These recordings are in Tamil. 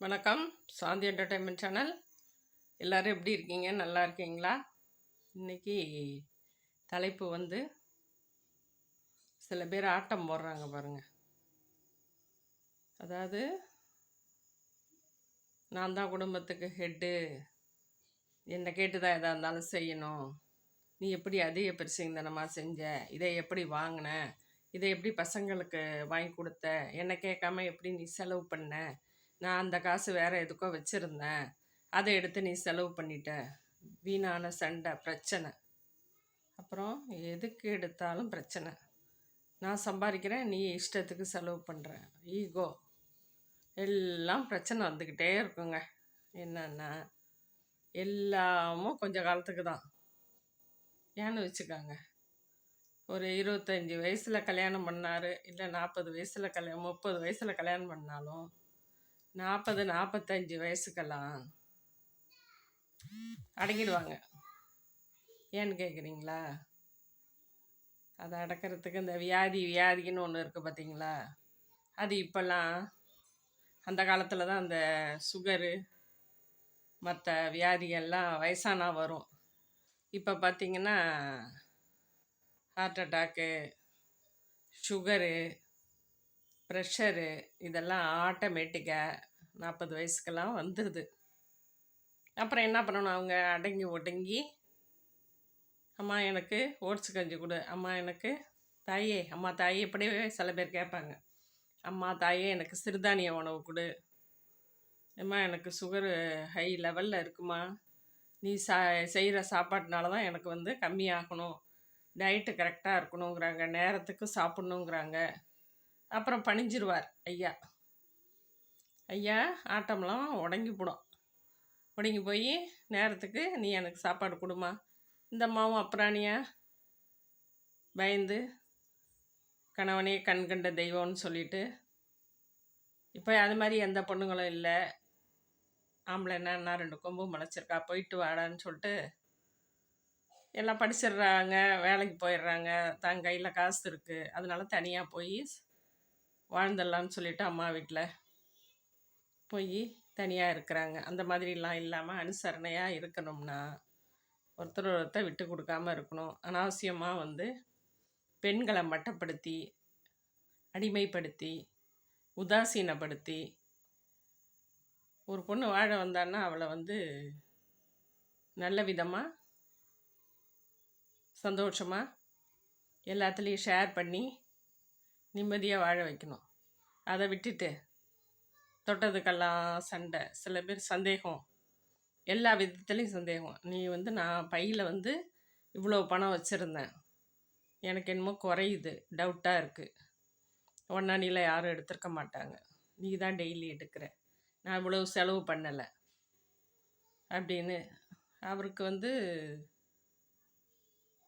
வணக்கம். சாந்தி என்டர்டைன்மெண்ட் சேனல். எல்லோரும் எப்படி இருக்கீங்க? நல்லா இருக்கீங்களா? இன்றைக்கி தலைப்பு வந்து சில பேர் ஆட்டம் போடுறாங்க பாருங்கள். அதாவது நான் தான் குடும்பத்துக்கு ஹெட்டு, என்னை கேட்டு தான் எதாக இருந்தாலும் செய்யணும், நீ எப்படி அதிக பிரசிங்கனமாக செஞ்ச, இதை எப்படி வாங்கின, இதை எப்படி பசங்களுக்கு வாங்கி கொடுத்த, என்னை கேட்காம எப்படி நீ செலவு பண்ண, நான் அந்த காசு வேறு எதுக்கோ வச்சுருந்தேன், அதை எடுத்து நீ செலவு பண்ணிட்ட, வீணான சண்டை, பிரச்சனை. அப்புறம் எதுக்கு எடுத்தாலும் பிரச்சனை. நான் சம்பாதிக்கிறேன், நீ இஷ்டத்துக்கு செலவு பண்ணுற, ஈகோ, எல்லாம் பிரச்சனை வந்துக்கிட்டே இருக்குங்க. என்னன்னா எல்லாமும் கொஞ்சம் காலத்துக்கு தான். ஏன்னு வச்சுக்காங்க, ஒரு 25 வயசில் கல்யாணம் பண்ணார், இல்லை 40 வயசில் 30 வயசில் கல்யாணம் பண்ணாலும் 40-45 வயசுக்கெல்லாம் அடங்கிடுவாங்க. ஏன்னு கேட்குறீங்களா? அதை அடக்கிறதுக்கு இந்த வியாதின்னு ஒன்று இருக்குது பார்த்தீங்களா? அது இப்போல்லாம், அந்த காலத்தில் தான் அந்த சுகரு மற்ற வியாதிகள்லாம் வயசானா வரும். இப்போ பார்த்திங்கன்னா ஹார்ட் அட்டாக்கு, சுகரு, ப்ரெஷரு இதெல்லாம் ஆட்டோமேட்டிக்காக 40 வயசுக்கெல்லாம் வந்துடுது. அப்புறம் என்ன பண்ணணும்? அவங்க அடங்கி ஒடுங்கி, அம்மா எனக்கு ஓட்ஸ் கஞ்சி கொடு, அம்மா எனக்கு தாயே, அம்மா தாயே, இப்படியே சில பேர் கேட்பாங்க. அம்மா தாயே எனக்கு சிறுதானிய உணவு கொடு, அம்மா எனக்கு சுகரு ஹை லெவலில் இருக்குமா, நீ செய்கிற சாப்பாட்டினால தான் எனக்கு வந்து கம்மியாகணும், டயட்டு கரெக்டாக இருக்கணுங்கிறாங்க, நேரத்துக்கு சாப்பிட்ணுங்கிறாங்க. அப்புறம் பணிஞ்சிருவார் ஐயா. ஐயா ஆட்டம்லாம் உடங்கி போய் நேரத்துக்கு நீ எனக்கு சாப்பாடு கொடுமா. இந்த அம்மாவும் அப்புறாணியா பயந்து கணவனே கண் கண்ட தெய்வம்னு சொல்லிட்டு, இப்போ அது மாதிரி எந்த பொண்ணுங்களும் இல்லை. ஆம்பளை என்ன 2 கொம்பு முளைச்சிருக்கா, போயிட்டு வாடான்னு சொல்லிட்டு எல்லாம் படிச்சிடுறாங்க, வேலைக்கு போயிடுறாங்க, தான் கையில் காசு இருக்குது, அதனால தனியாக போய் வாழ்ந்துடலான்னு சொல்லிட்டு அம்மா வீட்டில் போய் தனியாக இருக்கிறாங்க. அந்த மாதிரிலாம் இல்லாமல் அனுசரணையாக இருக்கணும்னா ஒருத்தர் விட்டு கொடுக்காமல் இருக்கணும். அனாவசியமாக வந்து பெண்களை மட்டப்படுத்தி, அடிமைப்படுத்தி, உதாசீனப்படுத்தி ஒரு பொண்ணு வாழ வந்தான்னா அவளை வந்து நல்ல விதமாக சந்தோஷமாக எல்லாத்துலேயும் ஷேர் பண்ணி நிம்மதியாக வாழ வைக்கணும். அதை விட்டுட்டு தொட்டதுக்கெல்லாம் சண்டை, சில பேர் சந்தேகம், எல்லா விதத்துலேயும் சந்தேகம். நீ வந்து நான் பையில் வந்து இவ்வளோ பணம் வச்சுருந்தேன், எனக்கு என்னமோ குறையுது, டவுட்டாக இருக்குது, ஒன்னானியில் யாரும் எடுத்துருக்க மாட்டாங்க, நீ தான் டெய்லி எடுக்கிற, நான் இவ்வளோ செலவு பண்ணலை அப்படின்னு அவருக்கு வந்து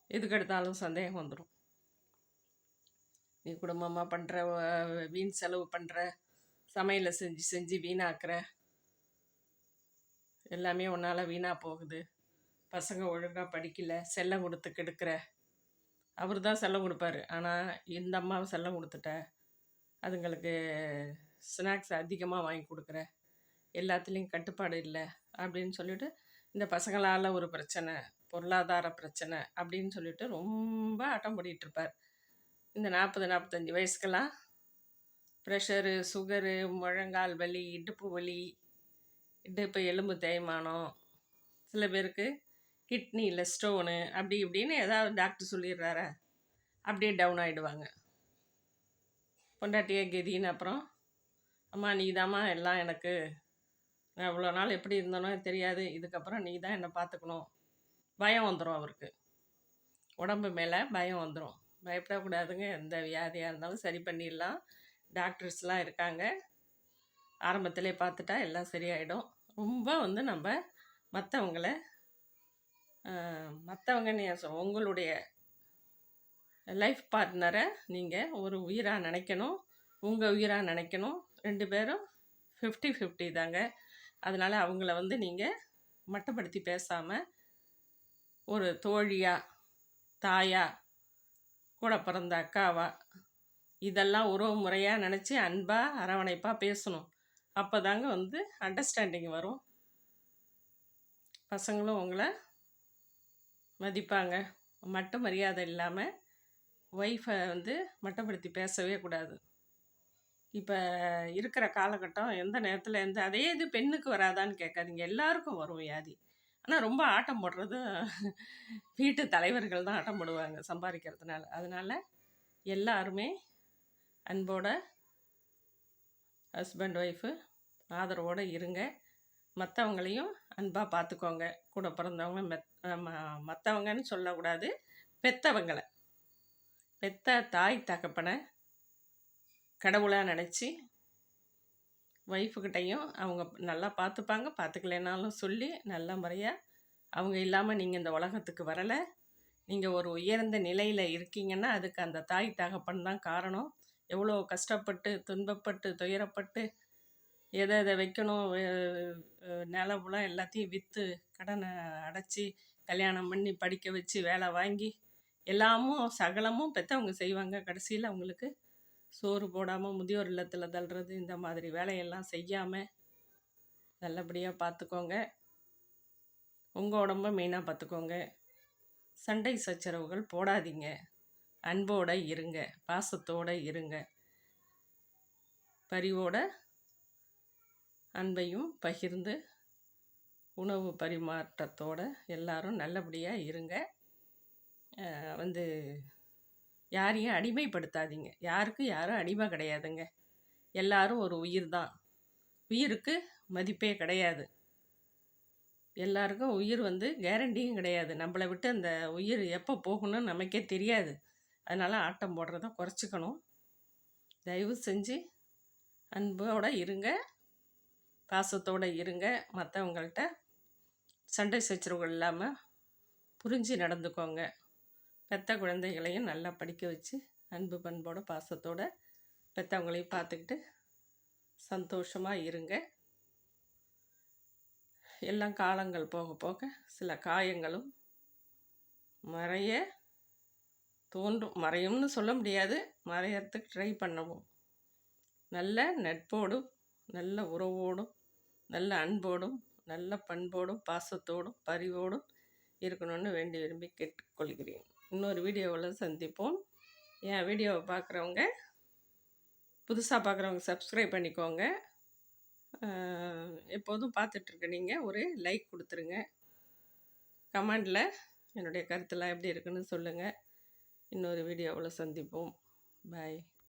எதுக்கெடுத்தாலும் சந்தேகம் வந்துடும். நீ குடும்பமாக பண்ணுற வீண் செலவு பண்ணுற, சமையலை செஞ்சு வீணாக்குற, எல்லாமே உன்னால் வீணாக போகுது, பசங்க ஒழுங்காக படிக்கலை, செல்லம் கொடுத்து கெடுக்கிற. அவர் தான் செல்லம் கொடுப்பாரு, ஆனால் இந்த அம்மாவை செல்லம் கொடுத்துட்ட, அதுங்களுக்கு ஸ்நாக்ஸ் அதிகமாக வாங்கி கொடுக்குற, எல்லாத்துலேயும் கட்டுப்பாடு இல்லை அப்படின்னு சொல்லிட்டு, இந்த பசங்களால் ஒரு பிரச்சனை, பொருளாதார பிரச்சனை அப்படின்னு சொல்லிட்டு ரொம்ப ஆட்டம் போட்டிகிட்ருப்பார். இந்த 40-45 வயசுக்கெல்லாம் ப்ரெஷரு, சுகரு, முழங்கால் வலி, இடுப்பு வலி, இடுப்பு எலும்பு தேய்மானம், சில பேருக்கு கிட்னியில் ஸ்டோனு, அப்படி இப்படின்னு ஏதாவது டாக்டர் சொல்லிடுறாரா, அப்படியே டவுன் ஆகிடுவாங்க. பொண்டாட்டியே கெதின்னு அப்புறம், அம்மா நீ தாம்மா எல்லாம் எனக்கு, நான் இவ்வளோ நாள் எப்படி இருந்தனோ தெரியாது, இதுக்கப்புறம் நீ தான் என்னை பார்த்துக்கணும். பயம் வந்துடும் அவருக்கு, உடம்பு மேலே பயம் வந்துடும். பயப்படக்கூடாதுங்க, எந்த வியாதியாக இருந்தாலும் சரி பண்ணிடலாம், டாக்டர்ஸ்லாம் இருக்காங்க, ஆரம்பத்திலே பார்த்துட்டா எல்லாம் சரியாயிடும். ரொம்ப வந்து நம்ம மற்றவங்கன்னு உங்களுடைய லைஃப் பார்ட்னரை நீங்கள் ஒரு உயிராக நினைக்கணும், உங்கள் உயிராக நினைக்கணும். 2 பேரும் 50-50 தாங்க. அதனால் அவங்கள வந்து நீங்கள் மட்டப்படுத்தி பேசாமல், ஒரு தோழியாக, தாயாக, கூட பிறந்த அக்காவா, இதெல்லாம் உறவு முறையாக நினச்சி அன்பாக அரவணைப்பாக பேசணும். அப்போ தாங்க வந்து அண்டர்ஸ்டாண்டிங் வரும். பசங்களும் உங்கள மதிப்பாங்க. மட்ட மரியாதை இல்லாமல் ஒய்ஃபை வந்து மட்டப்படுத்தி பேசவே கூடாது. இப்போ இருக்கிற காலகட்டம் எந்த நேரத்தில் அதே இது பெண்ணுக்கு வராதான்னு கேட்காதீங்க, எல்லாருக்கும் வரும் வியாதி. ஆனால் ரொம்ப ஆட்டம் போடுறது வீட்டு தலைவர்கள் தான் ஆட்டம் போடுவாங்க சம்பாதிக்கிறதுனால. அதனால் எல்லாருமே அன்போட ஹஸ்பண்ட் ஒய்ஃபு ஆதரவோடு இருங்க. மற்றவங்களையும் அன்பாக பார்த்துக்கோங்க. கூட பிறந்தவங்க மற்றவங்கன்னு சொல்லக்கூடாது, பெற்றவங்களை, பெத்த தாய் தகப்பனை கடவுளாக நினச்சி ஒய்ஃபுக்கிட்டையும் அவங்க நல்லா பார்த்துப்பாங்க. பார்த்துக்கலைனாலும் சொல்லி நல்ல முறையாக, அவங்க இல்லாமல் நீங்கள் இந்த உலகத்துக்கு வரலை, நீங்கள் ஒரு உயர்ந்த நிலையில் இருக்கீங்கன்னா அதுக்கு அந்த தாய் தகப்பன் தான் காரணம். எவ்வளோ கஷ்டப்பட்டு துன்பப்பட்டு துயரப்பட்டு எதை வைக்கணும், நிலவுலாம் எல்லாத்தையும் விற்று கடனை அடைச்சி கல்யாணம் பண்ணி படிக்க வச்சு வேலை வாங்கி எல்லாமும் சகலமும் பெற்றவங்க செய்வாங்க. கடைசியில் அவங்களுக்கு சோறு போடாமல் முதியோர் இல்லத்தில் தள்ளுறது, இந்த மாதிரி வேலையெல்லாம் செய்யாமல் நல்லபடியாக பார்த்துக்கோங்க. உங்கள் உடம்ப மெயினாக பார்த்துக்கோங்க. சண்டை சச்சரவுகள் போடாதீங்க. அன்போடு இருங்க, பாசத்தோடு இருங்க. பரிவோட அன்பையும் பகிர்ந்து உணவு பரிமாற்றத்தோடு எல்லாரும் நல்லபடியாக இருங்க. யாரையும் அடிமைப்படுத்தாதீங்க. யாருக்கும் யாரும் அடிமை கிடையாதுங்க. எல்லாரும் ஒரு உயிர் தான். உயிருக்கு மதிப்பே கிடையாது. எல்லாருக்கும் உயிர் கேரண்டியும் கிடையாது. நம்மளை விட்டு அந்த உயிர் எப்போ போகணும்னு நமக்கே தெரியாது. அதனால் ஆட்டம் போடுறத குறைச்சிக்கணும். தயவு செஞ்சு அன்போடு இருங்க, பாசத்தோடு இருங்க. மற்றவங்கள்ட்ட சண்டை சச்சரவுகள் இல்லாமல் புரிஞ்சு நடந்துக்கோங்க. பெற்ற குழந்தைகளையும் நல்லா படிக்க வச்சு அன்பு பண்போட பாசத்தோடு பெற்றவங்களையும் பார்த்துக்கிட்டு சந்தோஷமாக இருங்க. எல்லாம் காலங்கள் போக போக சில காயங்களும் மறைய தோன்றும். மறையும்னு சொல்ல முடியாது, மறையறதுக்கு ட்ரை பண்ணவும். நல்ல நட்போடும் நல்ல உறவோடும் நல்ல அன்போடும் நல்ல பண்போடும் பாசத்தோடும் பரிவோடும் இருக்கணும்னு வேண்டி விரும்பி கேட்டுக்கொள்கிறேன். இன்னொரு வீடியோவில் சந்திப்போம். என் வீடியோவை பார்க்குறவங்க, புதுசாக பார்க்குறவங்க சப்ஸ்கிரைப் பண்ணிக்கோங்க. எப்போதும் பார்த்துட்ருக்க நீங்கள் ஒரு லைக் கொடுத்துருங்க. கமெண்டில் என்னுடைய கருத்தெல்லாம் எப்படி இருக்குன்னு சொல்லுங்கள். இன்னொரு வீடியோவில் சந்திப்போம். பாய்.